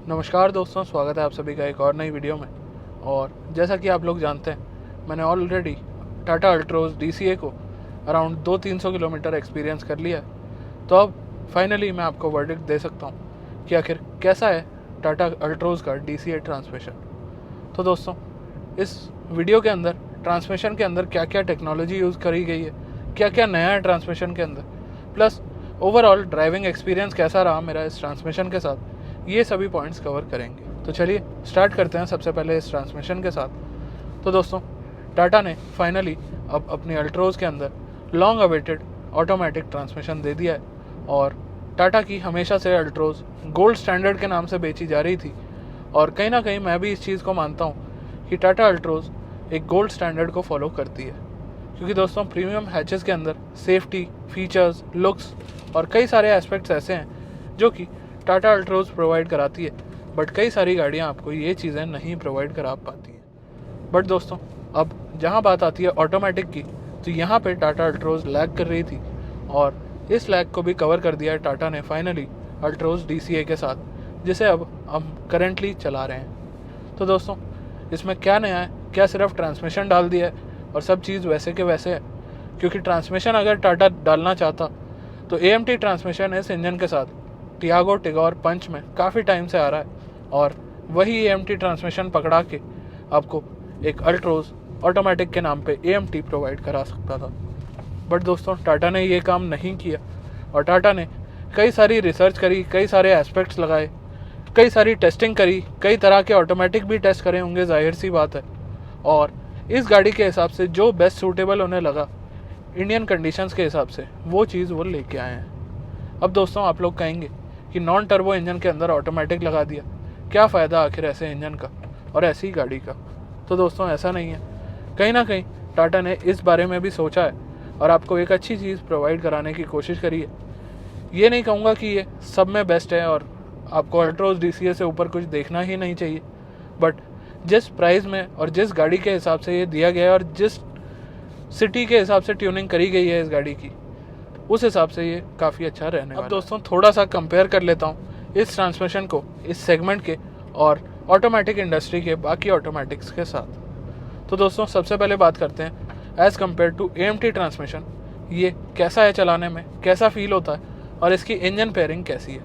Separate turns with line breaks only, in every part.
नमस्कार दोस्तों, स्वागत है आप सभी का एक और नई वीडियो में। और जैसा कि आप लोग जानते हैं, मैंने ऑलरेडी टाटा अल्ट्रोज DCA को अराउंड 200-300 किलोमीटर एक्सपीरियंस कर लिया है। तो अब फाइनली मैं आपको वर्डिक्ट दे सकता हूँ कि आखिर कैसा है टाटा अल्ट्रोज का DCA ट्रांसमिशन। तो दोस्तों, इस वीडियो के अंदर ट्रांसमिशन के अंदर क्या क्या टेक्नोलॉजी यूज़ करी गई है, क्या क्या नया है ट्रांसमिशन के अंदर, प्लस ओवरऑल ड्राइविंग एक्सपीरियंस कैसा रहा मेरा इस ट्रांसमिशन के साथ, ये सभी पॉइंट्स कवर करेंगे। तो चलिए स्टार्ट करते हैं सबसे पहले इस ट्रांसमिशन के साथ। तो दोस्तों, टाटा ने फाइनली अब अपनी अल्ट्रोज के अंदर लॉन्ग अवेटेड ऑटोमेटिक ट्रांसमिशन दे दिया है। और टाटा की हमेशा से अल्ट्रोज गोल्ड स्टैंडर्ड के नाम से बेची जा रही थी, और कहीं ना कहीं मैं भी इस चीज़ को मानता हूँ कि टाटा अल्ट्रोज एक गोल्ड स्टैंडर्ड को फॉलो करती है। क्योंकि दोस्तों, प्रीमियम हैचेस के अंदर सेफ्टी, फीचर्स, लुक्स और कई सारे एस्पेक्ट्स ऐसे हैं जो कि टाटा अल्ट्रोज प्रोवाइड कराती है, बट कई सारी गाड़ियाँ आपको ये चीज़ें नहीं प्रोवाइड करा पाती हैं। बट दोस्तों, अब जहाँ बात आती है ऑटोमेटिक की, तो यहाँ पे टाटा अल्ट्रोज लैग कर रही थी, और इस लैग को भी कवर कर दिया है टाटा ने फाइनली अल्ट्रोज DCA के साथ, जिसे अब हम करेंटली चला रहे हैं। तो दोस्तों, इसमें क्या नया है? क्या सिर्फ ट्रांसमिशन डाल दिया है और सब चीज़ वैसे के वैसे है? क्योंकि ट्रांसमिशन अगर टाटा डालना चाहता तो AMT ट्रांसमिशन इस इंजन के साथ टियागो, टिगोर, पंच में काफ़ी टाइम से आ रहा है, और वही AMT ट्रांसमिशन पकड़ा के आपको एक अल्ट्रोज ऑटोमेटिक के नाम पे AMT प्रोवाइड करा सकता था। बट दोस्तों, टाटा ने ये काम नहीं किया, और टाटा ने कई सारी रिसर्च करी, कई सारे एस्पेक्ट्स लगाए, कई सारी टेस्टिंग करी, कई तरह के ऑटोमेटिक भी टेस्ट करे होंगे, जाहिर सी बात है। और इस गाड़ी के हिसाब से जो बेस्ट सूटेबल होने लगा इंडियन कंडीशंस के हिसाब से, वो चीज़ वो लेके आए हैं। अब दोस्तों, आप लोग कहेंगे कि नॉन टर्बो इंजन के अंदर ऑटोमेटिक लगा दिया, क्या फ़ायदा आखिर ऐसे इंजन का और ऐसी गाड़ी का? तो दोस्तों, ऐसा नहीं है। कहीं ना कहीं टाटा ने इस बारे में भी सोचा है और आपको एक अच्छी चीज़ प्रोवाइड कराने की कोशिश करी है। ये नहीं कहूँगा कि ये सब में बेस्ट है और आपको अल्ट्रोज DCA से ऊपर कुछ देखना ही नहीं चाहिए, बट जिस प्राइस में और जिस गाड़ी के हिसाब से ये दिया गया है और जिस सिटी के हिसाब से ट्यूनिंग करी गई है इस गाड़ी की, उस हिसाब से ये काफ़ी अच्छा रहने वाला है। अब दोस्तों, थोड़ा सा कंपेयर कर लेता हूँ इस ट्रांसमिशन को इस सेगमेंट के और ऑटोमेटिक इंडस्ट्री के बाकी ऑटोमेटिक्स के साथ। तो दोस्तों, सबसे पहले बात करते हैं as compare to AMT transmission, ये कैसा है चलाने में, कैसा फील होता है और इसकी इंजन पेयरिंग कैसी है।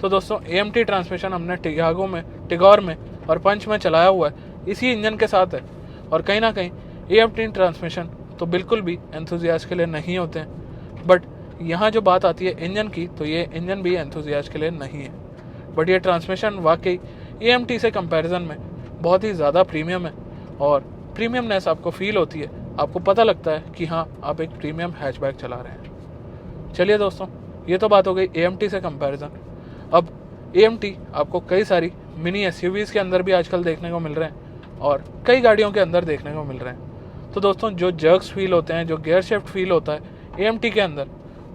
तो दोस्तों, AMT ट्रांसमिशन हमने टियागो में, टिगोर में और पंच में चलाया हुआ है, इसी इंजन के साथ है। और कहीं ना कहीं AMT ट्रांसमिशन तो बिल्कुल भी एंथुजियास्ट के लिए नहीं होते हैं, बट यहाँ जो बात आती है इंजन की, तो ये इंजन भी एंथुजियास्ट के लिए नहीं है। बट ये ट्रांसमिशन वाकई AMT से कंपैरिजन में बहुत ही ज़्यादा प्रीमियम है, और प्रीमियमनेस आपको फील होती है, आपको पता लगता है कि हाँ, आप एक प्रीमियम हैचबैक चला रहे हैं। चलिए दोस्तों, ये तो बात हो गई AMT से कंपैरिजन। अब AMT आपको कई सारी मिनी SUVs के अंदर भी आजकल देखने को मिल रहे हैं, और कई गाड़ियों के अंदर देखने को मिल रहे हैं। तो दोस्तों, जो जर्क्स फील होते हैं, जो गियर शिफ्ट फील होता है AMT के अंदर,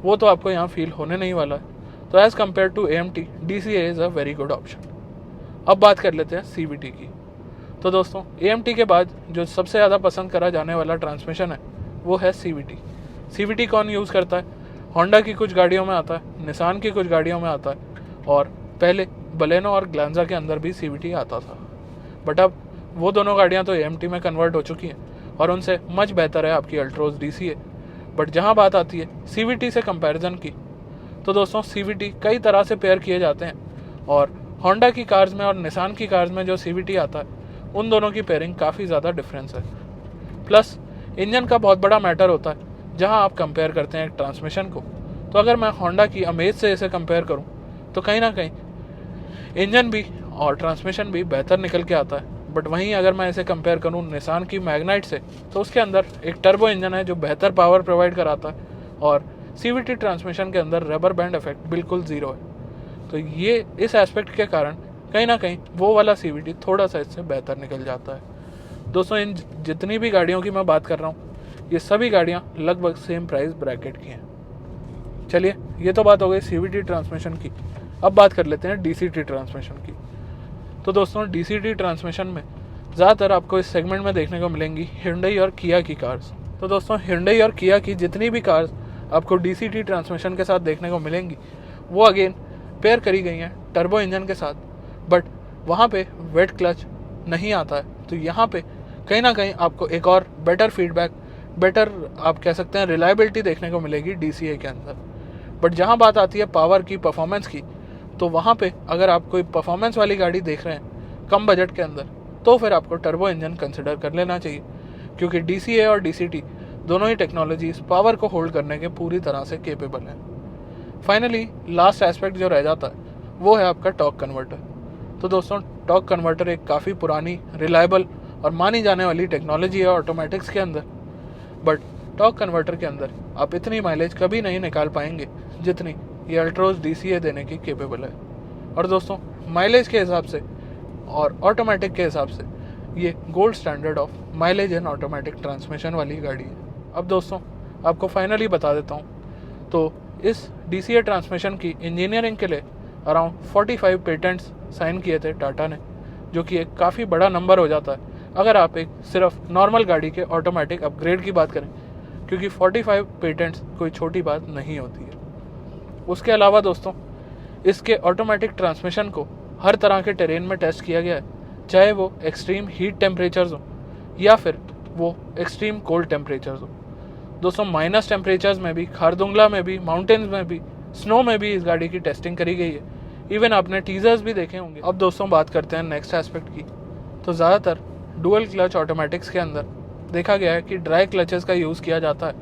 वो तो आपको यहाँ फील होने नहीं वाला है। तो as compare to AMT, DCA is a very good option. अब बात कर लेते हैं CVT की। तो दोस्तों, AMT के बाद जो सबसे ज़्यादा पसंद करा जाने वाला ट्रांसमिशन है वो है CVT। CVT कौन यूज़ करता है? होंडा की कुछ गाड़ियों में आता है, निसान की कुछ गाड़ियों में आता है, और पहले बलेनो और ग्लांजा के अंदर भी CVT आता था। बट अब वो दोनों गाड़ियाँ तो AMT में कन्वर्ट हो चुकी हैं, और उनसे मच बेहतर है आपकी अल्ट्रोज DCA। बट जहाँ बात आती है CVT से कंपैरिजन की, तो दोस्तों, CVT कई तरह से पेयर किए जाते हैं, और होंडा की कार्स में और निसान की कार्स में जो CVT आता है, उन दोनों की पेयरिंग काफ़ी ज़्यादा डिफरेंस है। प्लस इंजन का बहुत बड़ा मैटर होता है जहाँ आप कंपेयर करते हैं एक ट्रांसमिशन को। तो अगर मैं होंडा की अमेज से इसे कंपेयर करूँ, तो कहीं ना कहीं इंजन भी और ट्रांसमिशन भी बेहतर निकल के आता है। बट वहीं अगर मैं इसे कंपेयर करूँ निसान की मैग्नाइट से, तो उसके अंदर एक टर्बो इंजन है जो बेहतर पावर प्रोवाइड कराता है, और CVT ट्रांसमिशन के अंदर रबर बैंड इफेक्ट बिल्कुल ज़ीरो है। तो ये इस एस्पेक्ट के कारण कहीं ना कहीं वो वाला CVT थोड़ा सा इससे बेहतर निकल जाता है। दोस्तों, इन जितनी भी गाड़ियों की मैं बात कर रहा हूँ, ये सभी गाड़ियाँ लगभग सेम प्राइस ब्रैकेट की हैं। चलिए, ये तो बात हो गई CVT ट्रांसमिशन की। अब बात कर लेते हैं DCT ट्रांसमिशन की। तो दोस्तों, DCT ट्रांसमिशन में ज़्यादातर आपको इस सेगमेंट में देखने को मिलेंगी Hyundai और Kia की कार्स। तो दोस्तों, Hyundai और Kia की जितनी भी कार्स आपको DCT ट्रांसमिशन के साथ देखने को मिलेंगी, वो अगेन पेयर करी गई हैं टर्बो इंजन के साथ, बट वहाँ पे वेट क्लच नहीं आता है। तो यहाँ पे कहीं ना कहीं आपको एक और बेटर फीडबैक, बेटर आप कह सकते हैं रिलायबिलिटी देखने को मिलेगी DCA के अंदर। बट जहाँ बात आती है पावर की, परफॉर्मेंस की, तो वहाँ पे अगर आप कोई परफॉर्मेंस वाली गाड़ी देख रहे हैं कम बजट के अंदर, तो फिर आपको टर्बो इंजन कंसिडर कर लेना चाहिए, क्योंकि DCA और DCT दोनों ही टेक्नोलॉजीज पावर को होल्ड करने के पूरी तरह से केपेबल हैं। फाइनली लास्ट एस्पेक्ट जो रह जाता है वो है आपका टॉर्क कन्वर्टर। तो दोस्तों, टॉर्क कन्वर्टर एक काफ़ी पुरानी, रिलायबल और मानी जाने वाली टेक्नोलॉजी है ऑटोमेटिक्स के अंदर। बट टॉर्क कन्वर्टर के अंदर आप इतनी माइलेज कभी नहीं निकाल पाएंगे जितनी ये अल्ट्रोज DCA देने की केपेबल है। और दोस्तों, माइलेज के हिसाब से और ऑटोमेटिक के हिसाब से ये gold standard of mileage and automatic transmission वाली गाड़ी है। अब दोस्तों, आपको फाइनली बता देता हूँ, तो इस DCA ट्रांसमिशन की इंजीनियरिंग के लिए अराउंड 45 पेटेंट्स साइन किए थे टाटा ने, जो कि एक काफ़ी बड़ा नंबर हो जाता है अगर आप एक सिर्फ नॉर्मल गाड़ी के ऑटोमेटिक अपग्रेड की बात करें, क्योंकि 45 पेटेंट्स कोई छोटी बात नहीं होती है। उसके अलावा दोस्तों, इसके ऑटोमेटिक ट्रांसमिशन को हर तरह के टेरेन में टेस्ट किया गया है, चाहे वो एक्सट्रीम हीट टेम्परेचर्स हो या फिर वो एक्सट्रीम कोल्ड टेम्परेचर्स हो। दोस्तों, माइनस टेम्परेचर्स में भी, खारदुंगला में भी, माउंटेन्स में भी, स्नो में भी इस गाड़ी की टेस्टिंग करी गई है। इवन आपने टीजर्स भी देखे होंगे। अब दोस्तों, बात करते हैं नेक्स्ट एस्पेक्ट की। तो ज़्यादातर डुअल क्लच ऑटोमेटिक्स के अंदर देखा गया है कि ड्राई क्लचेस का यूज़ किया जाता है,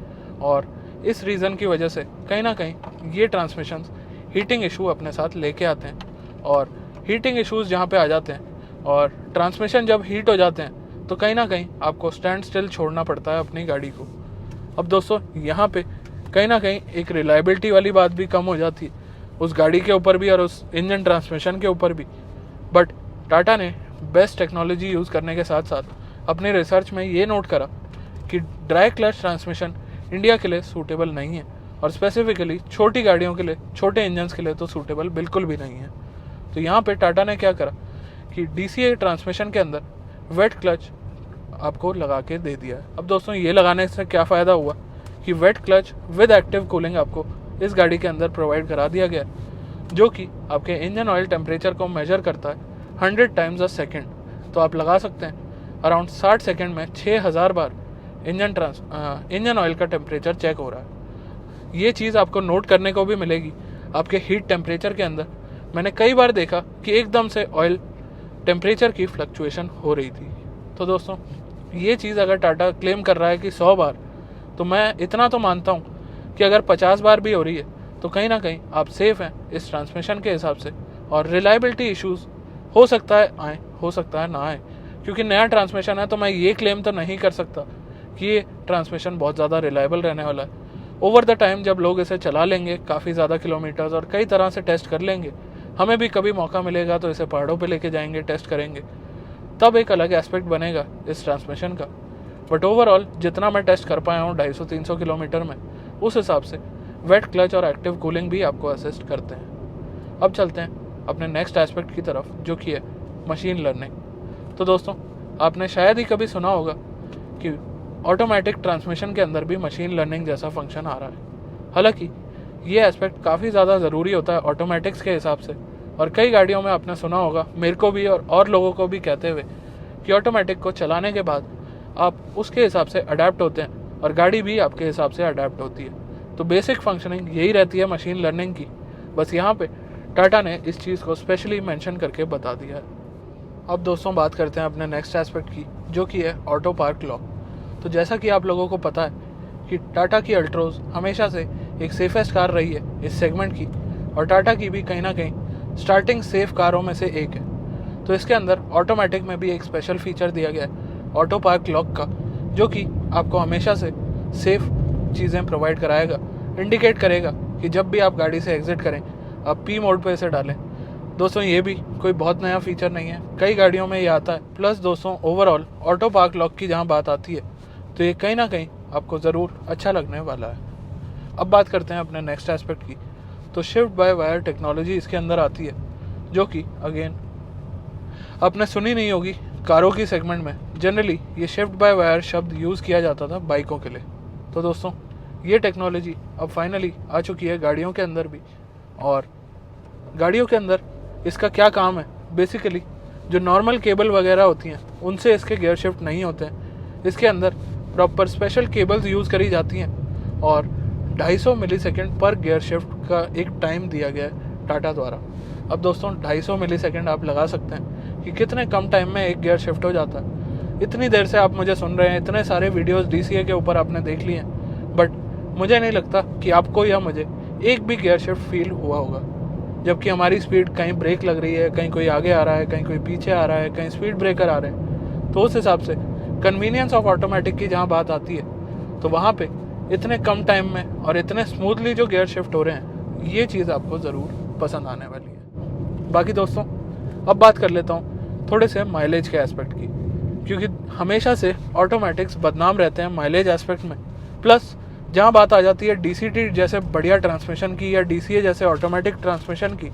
और इस रीज़न की वजह से कहीं ना कहीं ये ट्रांसमिशंस हीटिंग इशू अपने साथ लेके आते हैं। और हीटिंग इश्यूज़ जहाँ पे आ जाते हैं और ट्रांसमिशन जब हीट हो जाते हैं, तो कहीं ना कहीं आपको स्टैंड स्टिल छोड़ना पड़ता है अपनी गाड़ी को। अब दोस्तों, यहाँ पे कहीं ना कहीं एक रिलायबिलिटी वाली बात भी कम हो जाती है उस गाड़ी के ऊपर भी और उस इंजन ट्रांसमिशन के ऊपर भी। बट टाटा ने बेस्ट टेक्नोलॉजी यूज़ करने के साथ साथ अपने रिसर्च में ये नोट करा कि ड्राई क्लच ट्रांसमिशन इंडिया के लिए सूटेबल नहीं है, और स्पेसिफिकली छोटी गाड़ियों के लिए, छोटे इंजन्स के लिए तो सूटेबल बिल्कुल भी नहीं है। तो यहाँ पे टाटा ने क्या करा कि DCA ट्रांसमिशन के अंदर वेट क्लच आपको लगा के दे दिया है। अब दोस्तों, ये लगाने से क्या फ़ायदा हुआ कि wet clutch with active cooling आपको इस गाड़ी के अंदर प्रोवाइड करा दिया गया, जो कि आपके इंजन ऑयल टेम्परेचर को मेजर करता है 100 टाइम्स अ सेकेंड। तो आप लगा सकते हैं अराउंड 60 सेकेंड में 6000 बार इंजन ऑयल का टेम्परेचर चेक हो रहा है। ये चीज़ आपको नोट करने को भी मिलेगी आपके हीट टेम्परेचर के अंदर। मैंने कई बार देखा कि एकदम से ऑयल टेम्परेचर की फ्लक्चुएशन हो रही थी। तो दोस्तों, ये चीज़ अगर टाटा क्लेम कर रहा है कि 100 बार, तो मैं इतना तो मानता हूँ कि अगर 50 बार भी हो रही है तो कहीं ना कहीं आप सेफ़ हैं इस ट्रांसमिशन के हिसाब से। और रिलायबिलिटी इश्यूज़ हो सकता है आए, हो सकता है ना आए, क्योंकि नया ट्रांसमिशन है, तो मैं ये क्लेम तो नहीं कर सकता कि ये ट्रांसमिशन बहुत ज़्यादा रिलायबल रहने वाला है। ओवर द टाइम जब लोग इसे चला लेंगे काफ़ी ज़्यादा किलोमीटर्स और कई तरह से टेस्ट कर लेंगे, हमें भी कभी मौका मिलेगा तो इसे पहाड़ों पे लेके जाएंगे, टेस्ट करेंगे, तब एक अलग एस्पेक्ट बनेगा इस ट्रांसमिशन का। बट ओवरऑल जितना मैं टेस्ट कर पाया हूँ 250-300 किलोमीटर में, उस हिसाब से वेट क्लच और एक्टिव कूलिंग भी आपको असिस्ट करते हैं। अब चलते हैं अपने नेक्स्ट एस्पेक्ट की तरफ, जो कि है मशीन लर्निंग। तो दोस्तों, आपने शायद ही कभी सुना होगा कि ऑटोमेटिक ट्रांसमिशन के अंदर भी मशीन लर्निंग जैसा फंक्शन आ रहा है। हालांकि ये एस्पेक्ट काफ़ी ज़्यादा ज़रूरी होता है ऑटोमेटिक्स के हिसाब से, और कई गाड़ियों में आपने सुना होगा, मेरे को भी और लोगों को भी कहते हुए, कि ऑटोमेटिक को चलाने के बाद आप उसके हिसाब से अडेप्ट होते हैं और गाड़ी भी आपके हिसाब से अडेप्ट होती है। तो बेसिक फंक्शनिंग यही रहती है मशीन लर्निंग की, बस यहाँ पे टाटा ने इस चीज़ को स्पेशली मेंशन करके बता दिया है। अब दोस्तों, बात करते हैं अपने नेक्स्ट एस्पेक्ट की, जो कि है ऑटो पार्क लॉक। तो जैसा कि आप लोगों को पता है कि टाटा की अल्ट्रोज हमेशा से एक सेफेस्ट कार रही है इस सेगमेंट की, और टाटा की भी कहीं ना कहीं स्टार्टिंग सेफ कारों में से एक है। तो इसके अंदर ऑटोमेटिक में भी एक स्पेशल फीचर दिया गया है ऑटो पार्क लॉक का, जो कि आपको हमेशा से सेफ चीज़ें प्रोवाइड कराएगा, इंडिकेट करेगा कि जब भी आप गाड़ी से एग्जिट करें आप P मोड पे इसे डालें। दोस्तों, ये भी कोई बहुत नया फीचर नहीं है, कई गाड़ियों में ये आता है। प्लस दोस्तों, ओवरऑल ऑटो पार्क लॉक की जहाँ बात आती है तो ये कहीं ना कहीं आपको ज़रूर अच्छा लगने वाला है। अब बात करते हैं अपने नेक्स्ट एस्पेक्ट की। तो शिफ्ट बाय वायर टेक्नोलॉजी इसके अंदर आती है, जो कि अगेन आपने सुनी नहीं होगी, कारों की सेगमेंट में जनरली ये शिफ्ट बाय वायर शब्द यूज़ किया जाता था बाइकों के लिए। तो दोस्तों, ये टेक्नोलॉजी अब फाइनली आ चुकी है गाड़ियों के अंदर भी। और गाड़ियों के अंदर इसका क्या काम है बेसिकली जो नॉर्मल केबल वगैरह होती हैं उनसे इसके गियर शिफ्ट नहीं होते हैं। इसके अंदर प्रॉपर स्पेशल केबल्स यूज़ करी जाती हैं और 250 मिलीसेकंड पर गियर शिफ्ट का एक टाइम दिया गया है टाटा द्वारा। अब दोस्तों 250 मिलीसेकंड आप लगा सकते हैं कि कितने कम टाइम में एक गियर शिफ्ट हो जाता है। इतनी देर से आप मुझे सुन रहे हैं, इतने सारे वीडियोस DCA के ऊपर आपने देख लिए हैं, बट मुझे नहीं लगता कि आपको या मुझे एक भी गियर शिफ्ट फील हुआ होगा। जबकि हमारी स्पीड कहीं ब्रेक लग रही है, कहीं कोई आगे आ रहा है, कहीं कोई पीछे आ रहा है, कहीं स्पीड ब्रेकर आ रहे हैं। तो उस हिसाब से कन्वीनियंस ऑफ ऑटोमेटिक की जहाँ बात आती है तो वहाँ पे इतने कम टाइम में और इतने स्मूथली जो गियर शिफ्ट हो रहे हैं, ये चीज़ आपको ज़रूर पसंद आने वाली है। बाकी दोस्तों अब बात कर लेता हूँ थोड़े से माइलेज के एस्पेक्ट की, क्योंकि हमेशा से ऑटोमेटिक्स बदनाम रहते हैं माइलेज एस्पेक्ट में। प्लस जहाँ बात आ जाती है DCT जैसे बढ़िया ट्रांसमिशन की या DCA जैसे ऑटोमेटिक ट्रांसमिशन की,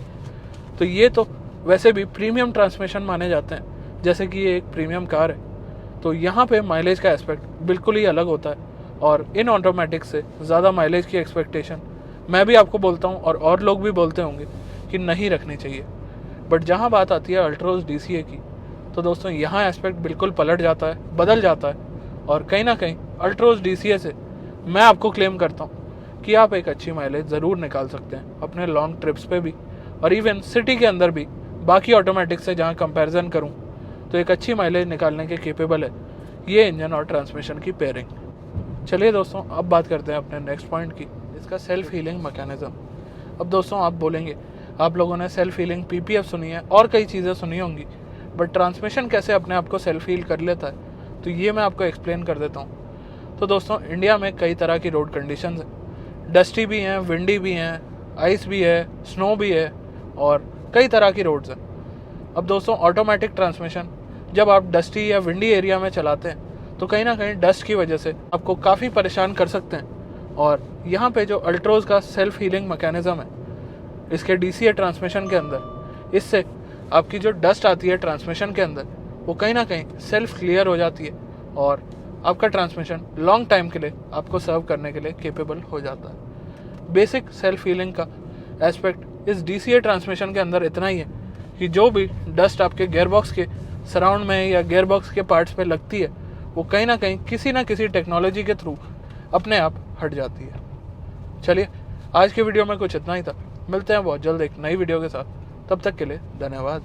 तो ये तो वैसे भी प्रीमियम ट्रांसमिशन माने जाते हैं, जैसे कि ये एक प्रीमियम कार है। तो यहाँ पे माइलेज का एस्पेक्ट बिल्कुल ही अलग होता है और इन ऑटोमेटिक से ज़्यादा माइलेज की एक्सपेक्टेशन मैं भी आपको बोलता हूँ और लोग भी बोलते होंगे कि नहीं रखनी चाहिए। बट जहाँ बात आती है अल्ट्रोज DCA की, तो दोस्तों यहाँ एस्पेक्ट बिल्कुल पलट जाता है, बदल जाता है। और कहीं ना कहीं अल्ट्रोज DCA से मैं आपको क्लेम करता हूँ कि आप एक अच्छी माइलेज ज़रूर निकाल सकते हैं अपने लॉन्ग ट्रिप्स पे भी, और इवन सिटी के अंदर भी बाकी ऑटोमेटिक से जहाँ कंपैरिजन करूँ तो एक अच्छी माइलेज निकालने के केपेबल है ये इंजन और ट्रांसमिशन की पेयरिंग। चलिए दोस्तों अब बात करते हैं अपने नेक्स्ट पॉइंट की, इसका सेल्फ हीलिंग मैकेनिज्म। अब दोस्तों आप बोलेंगे आप लोगों ने सेल्फ हीलिंग PPF सुनी है और कई चीज़ें सुनी होंगी, बट ट्रांसमिशन कैसे अपने आप को सेल्फ हील कर लेता है, तो ये मैं आपको एक्सप्लेन कर देता हूँ। तो दोस्तों इंडिया में कई तरह की रोड कंडीशंस हैं, डस्टी भी हैं, विंडी भी हैं, आइस भी है, स्नो भी है और कई तरह की रोड्स हैं। अब दोस्तों ऑटोमेटिक ट्रांसमिशन जब आप डस्टी या विंडी एरिया में चलाते हैं तो कहीं ना कहीं डस्ट की वजह से आपको काफ़ी परेशान कर सकते हैं। और यहाँ पे जो अल्ट्रोज का सेल्फ हीलिंग मैकेनिज्म है इसके DCA ट्रांसमिशन के अंदर, इससे आपकी जो डस्ट आती है ट्रांसमिशन के अंदर वो कहीं ना कहीं सेल्फ क्लियर हो जाती है और आपका ट्रांसमिशन लॉन्ग टाइम के लिए आपको सर्व करने के लिए केपेबल हो जाता है। बेसिक सेल्फ हीलिंग का एस्पेक्ट इस DCA ट्रांसमिशन के अंदर इतना ही है कि जो भी डस्ट आपके गियरबॉक्स के सराउंड में या गियरबॉक्स के पार्ट्स पे लगती है वो कहीं ना कहीं किसी ना किसी टेक्नोलॉजी के थ्रू अपने आप हट जाती है। चलिए आज के वीडियो में कुछ इतना ही था, मिलते हैं बहुत जल्द एक नई वीडियो के साथ, तब तक के लिए धन्यवाद।